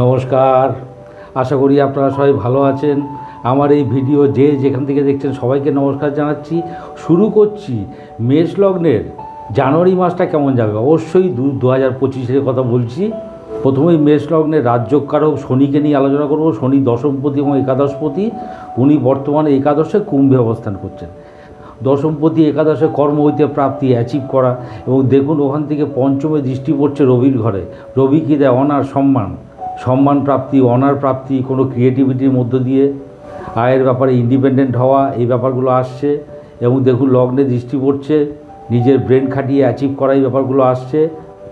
নমস্কার, আশা করি আপনারা সবাই ভালো আছেন। আমার এই ভিডিও যে যেখান থেকে দেখছেন সবাইকে নমস্কার জানাচ্ছি। শুরু করছি মেষ লগ্নের জানুয়ারি মাসটা কেমন যাবে। অবশ্যই 2025-এর কথা বলছি। প্রথমেই মেষ লগ্নের রাজ্যকারক শনিকে নিয়ে আলোচনা করব। শনি দশমপতি এবং একাদশপতি। উনি বর্তমানে একাদশে কুম্ভে অবস্থান করছেন। দশমপতি একাদশে কর্ম হইতে প্রাপ্তি অ্যাচিভ করা, এবং দেখুন ওখান থেকে পঞ্চমে দৃষ্টি পড়ছে রবির ঘরে। রবি কী দেয়? অনার, সম্মান প্রাপ্তি, অনার প্রাপ্তি, কোনো ক্রিয়েটিভিটির মধ্য দিয়ে আয়ের ব্যাপারে ইন্ডিপেন্ডেন্ট হওয়া, এই ব্যাপারগুলো আসছে। এবং দেখুন লগ্নে দৃষ্টি পড়ছে, নিজের ব্রেন খাটিয়ে অ্যাচিভ করা, এই ব্যাপারগুলো আসছে।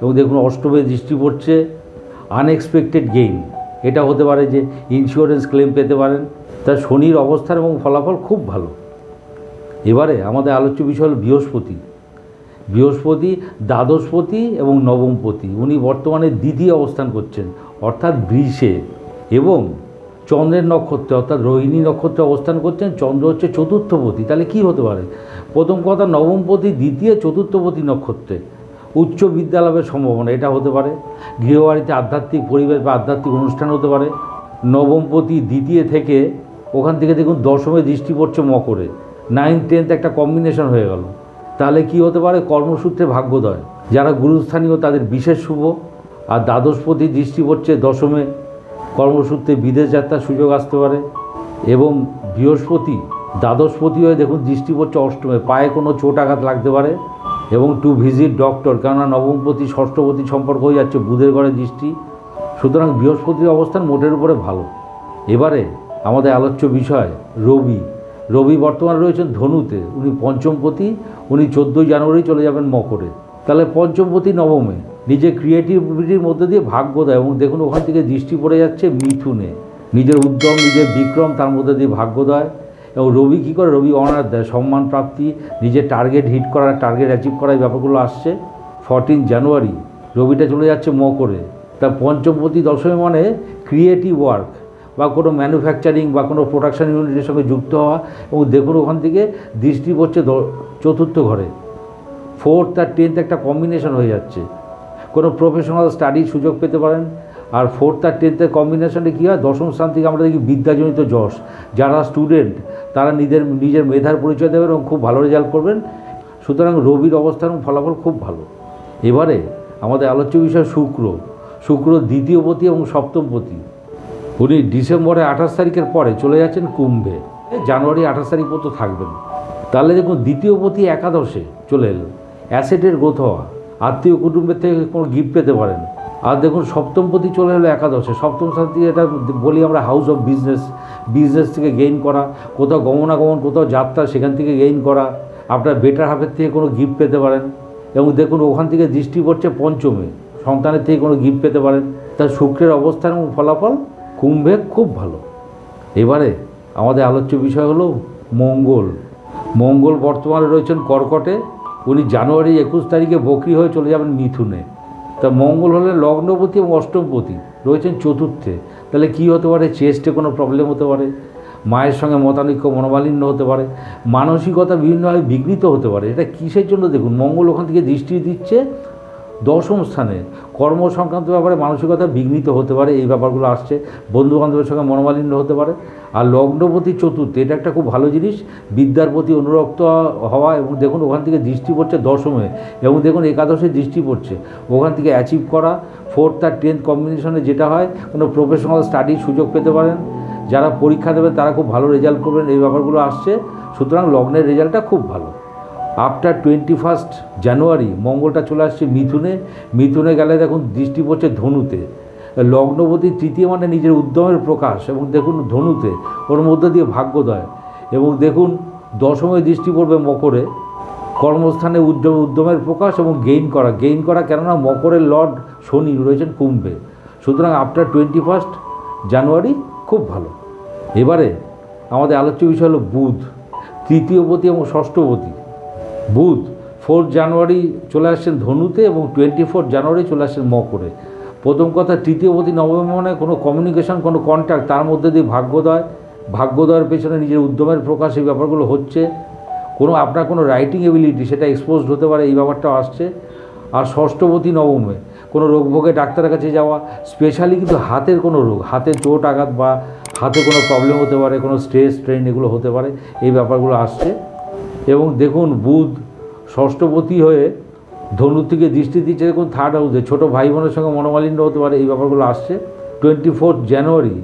এবং দেখুন অষ্টমে দৃষ্টি পড়ছে, আনএক্সপেক্টেড গেইন, এটা হতে পারে যে ইন্স্যুরেন্স ক্লেম পেতে পারেন। তার শনির অবস্থান এবং ফলাফল খুব ভালো। এবারে আমাদের আলোচ্য বিষয় হল বৃহস্পতি দ্বাদশপতি এবং নবমপতি। উনি বর্তমানে দ্বিতীয় অবস্থান করছেন, অর্থাৎ বৃষে, এবং চন্দ্রের নক্ষত্রে অর্থাৎ রোহিণী নক্ষত্রে অবস্থান করছেন। চন্দ্র হচ্ছে চতুর্থপতি। তাহলে কি হতে পারে? প্রথম কথা, নবমপতি দ্বিতীয় চতুর্থপতি নক্ষত্রে উচ্চ বিদ্যালাভের সম্ভাবনা, এটা হতে পারে। গৃহবাড়িতে আধ্যাত্মিক পরিবেশ বা আধ্যাত্মিক অনুষ্ঠান হতে পারে। নবমপতি দ্বিতীয় থেকে ওখান থেকে দেখুন দশমে দৃষ্টি পড়ছে মকরে। 9, 10 একটা কম্বিনেশন হয়ে গেল। তাহলে কি হতে পারে? কর্মসূত্রে ভাগ্যোদয়, যারা গুরুস্থানীয় তাদের বিশেষ শুভ। আর দ্বাদশপতি দৃষ্টি পড়ছে দশমে, কর্মসূত্রে বিদেশ যাত্রার সুযোগ আসতে পারে। এবং বৃহস্পতি দ্বাদশপতি হয়ে দেখুন দৃষ্টি পড়ছে অষ্টমে, পায়ে কোনো চোট আঘাত লাগতে পারে। এবং টু ভিজিট ডক্টর, কেননা নবমপতি ষষ্ঠপতি সম্পর্ক হয়ে যাচ্ছে বুধের ঘরে দৃষ্টি। সুতরাং বৃহস্পতির অবস্থান মোটের উপরে ভালো। এবারে আমাদের আলোচ্য বিষয় রবি বর্তমানে রয়েছেন ধনুতে। উনি পঞ্চমপতি। উনি 14 জানুয়ারি চলে যাবেন মকরে। তাহলে পঞ্চমপতি নবমে নিজের ক্রিয়েটিভিটির মধ্যে দিয়ে ভাগ্য দেয়। এবং দেখুন ওখান থেকে দৃষ্টি পড়ে যাচ্ছে মিথুনে, নিজের উদ্যম, নিজের বিক্রম, তার মধ্যে দিয়ে ভাগ্য দেয়। এবং রবি কী করে? রবি অনার দেয়, সম্মান প্রাপ্তি, নিজের টার্গেট হিট করা, টার্গেট অ্যাচিভ করা, এই ব্যাপারগুলো আসছে। 14 জানুয়ারি রবিটা চলে যাচ্ছে মকরে। তা পঞ্চমপতি দশমী মানে ক্রিয়েটিভ ওয়ার্ক বা কোনো ম্যানুফ্যাকচারিং বা কোনো প্রোডাকশান ইউনিটের সঙ্গে যুক্ত হওয়া। এবং দেখুন ওখান থেকে দৃষ্টি পড়ছে চতুর্থ ঘরে। 4th আর 10th একটা কম্বিনেশন হয়ে যাচ্ছে। কোনো প্রফেশনাল স্টাডির সুযোগ পেতে পারেন। আর 4th আর 10th কম্বিনেশনে কী হয়? দশম স্থান থেকে আমরা দেখি বিদ্যাজনিত যশ। যারা স্টুডেন্ট তারা নিজের মেধার পরিচয় দেবেন এবং খুব ভালো রেজাল্ট করবেন। সুতরাং রবির অবস্থান ফলাফল খুব ভালো। এবারে আমাদের আলোচ্য বিষয় শুক্র দ্বিতীয়পতি এবং সপ্তমপতি। উনি ডিসেম্বরের 28 তারিখের পরে চলে যাচ্ছেন কুম্ভে। জানুয়ারি 28 তারিখ পর্যন্ত থাকবেন। তাহলে দেখুন দ্বিতীয়পতি একাদশে চলে এলো, অ্যাসেটের গ্রোথ হওয়া, আত্মীয় কুটুম্বের থেকে কোনো গিফট পেতে পারেন। আর দেখুন সপ্তমপতি চলে এলো একাদশে। সপ্তম স্থান থেকে এটা বলি আমরা হাউস অফ বিজনেস থেকে গেইন করা, কোথাও গমনাগমন, কোথাও যাত্রা, সেখান থেকে গেইন করা। আপনার বেটার হাফের থেকে কোনো গিফট পেতে পারেন। এবং দেখুন ওখান থেকে দৃষ্টি পড়ছে পঞ্চমে, সন্তানের থেকে কোনো গিফট পেতে পারেন। তার শুক্রের অবস্থান এবং ফলাফল কুম্ভে খুব ভালো। এবারে আমাদের আলোচ্য বিষয় হলো মঙ্গল বর্তমানে রয়েছেন কর্কটে। উনি জানুয়ারি 21 তারিখে বকরি হয়ে চলে যাবেন মিথুনে। তা মঙ্গল হলে লগ্নপতি এবং অষ্টমপতি রয়েছেন চতুর্থে। তাহলে কি হতে পারে? চেস্টে কোনো প্রবলেম হতে পারে, মায়ের সঙ্গে মতানৈক্য, মনোমালিন্য হতে পারে, মানসিকতা বিভিন্নভাবে বিঘ্নিত হতে পারে। এটা কিসের জন্য? দেখুন মঙ্গল ওখান থেকে দৃষ্টি দিচ্ছে দশম স্থানে, কর্ম সংক্রান্ত ব্যাপারে মানসিকতা বিঘ্নিত হতে পারে, এই ব্যাপারগুলো আসছে। বন্ধুবান্ধবের সঙ্গে মনোমালিন্য হতে পারে। আর লগ্নপতি চতুর্থে, এটা একটা খুব ভালো জিনিস, বিদ্যার প্রতি অনুরক্ত হওয়া। এবং দেখুন ওখান থেকে দৃষ্টি পড়ছে দশমে, এবং দেখুন একাদশে দৃষ্টি পড়ছে, ওখান থেকে অ্যাচিভ করা। 4th আর 10th কম্বিনেশনে যেটা হয়, কোনো প্রফেশনাল স্টাডির সুযোগ পেতে পারেন। যারা পরীক্ষা দেবেন তারা খুব ভালো রেজাল্ট করবেন, এই ব্যাপারগুলো আসছে। সুতরাং লগ্নের রেজাল্টটা খুব ভালো। আফটার 21 জানুয়ারি মঙ্গলটা চলে আসছে মিথুনে গেলে দেখুন দৃষ্টি পড়ছে ধনুতে। লগ্নপতি তৃতীয় মানে নিজের উদ্যমের প্রকাশ। এবং দেখুন ধনুতে, ওর মধ্যে দিয়ে ভাগ্যোদয়। এবং দেখুন দশমে দৃষ্টি পড়বে মকরে, কর্মস্থানে উদ্যমের প্রকাশ এবং গেইন করা, কেননা মকরের লর্ড শনি রয়েছেন কুম্ভে। সুতরাং আফটার 21 জানুয়ারি খুব ভালো। এবারে আমাদের আলোচ্য বিষয় হলো বুধ তৃতীয়পতি এবং ষষ্ঠপতি। বুধ 4 জানুয়ারি চলে আসছেন ধনুতে এবং 24 জানুয়ারি চলে আসছেন মকরে। প্রথম কথা, তৃতীয়পতি নবমে মানে কোনো কমিউনিকেশন, কোনো কন্ট্যাক্ট, তার মধ্যে দিয়ে ভাগ্যোদয়ের পেছনে নিজের উদ্যমের প্রকাশ, এই ব্যাপারগুলো হচ্ছে। আপনার কোনো রাইটিং এবিলিটি সেটা এক্সপোজড হতে পারে, এই ব্যাপারটাও আসছে। আর ষষ্ঠপতি নবমে কোনো রোগ ভোগে ডাক্তারের কাছে যাওয়া, স্পেশালি কিন্তু হাতের কোনো রোগ, হাতে চোট আঘাত বা হাতে কোনো প্রবলেম হতে পারে, কোনো স্ট্রেস স্ট্রেন এগুলো হতে পারে, এই ব্যাপারগুলো আসছে। এবং দেখুন বুধ ষষ্ঠপতি হয়ে ধনু থেকে দৃষ্টি দিচ্ছে, দেখুন থার্ড হাউসে, ছোটো ভাই বোনের সঙ্গে মনোমালিন্য হতে পারে, এই ব্যাপারগুলো আসছে। 24 জানুয়ারি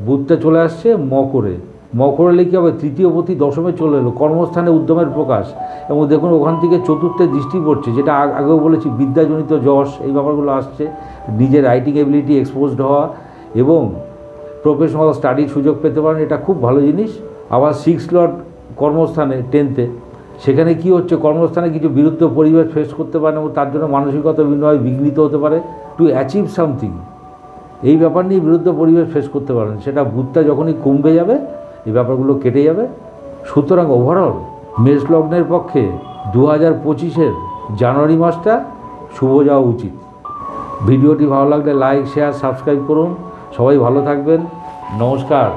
বুধটা চলে আসছে মকরে, মকর হলে কী হবে, তৃতীয়পতি দশমে চলে এলো, কর্মস্থানে উদ্যমের প্রকাশ। এবং দেখুন ওখান থেকে চতুর্থে দৃষ্টি পড়ছে, যেটা আগেও বলেছি বিদ্যাজনিত যশ, এই ব্যাপারগুলো আসছে। নিজের রাইটিং এবিলিটি এক্সপোজড হওয়া এবং প্রফেশনাল স্টাডির সুযোগ পেতে পারেন, এটা খুব ভালো জিনিস। আবার 6 লর্ড কর্মস্থানে 10তে, সেখানে কি হচ্ছে, কর্মস্থানে কিছু বিরুদ্ধ পরিবেশ ফেস করতে পারেন এবং তার জন্য মানসিকতা বিঘ্নিত হতে পারে। টু অ্যাচিভ সামথিং, এই ব্যাপার নিয়ে বিরুদ্ধ পরিবেশ ফেস করতে পারেন, সেটা বুধটা যখনই কমবে যাবে এই ব্যাপারগুলো কেটে যাবে। সুতরাং ওভারঅল মেষ লগ্নের পক্ষে 2025-এর জানুয়ারি মাসটা শুভ যাওয়া উচিত। ভিডিওটি ভালো লাগলে লাইক, শেয়ার, সাবস্ক্রাইব করুন। সবাই ভালো থাকবেন। নমস্কার।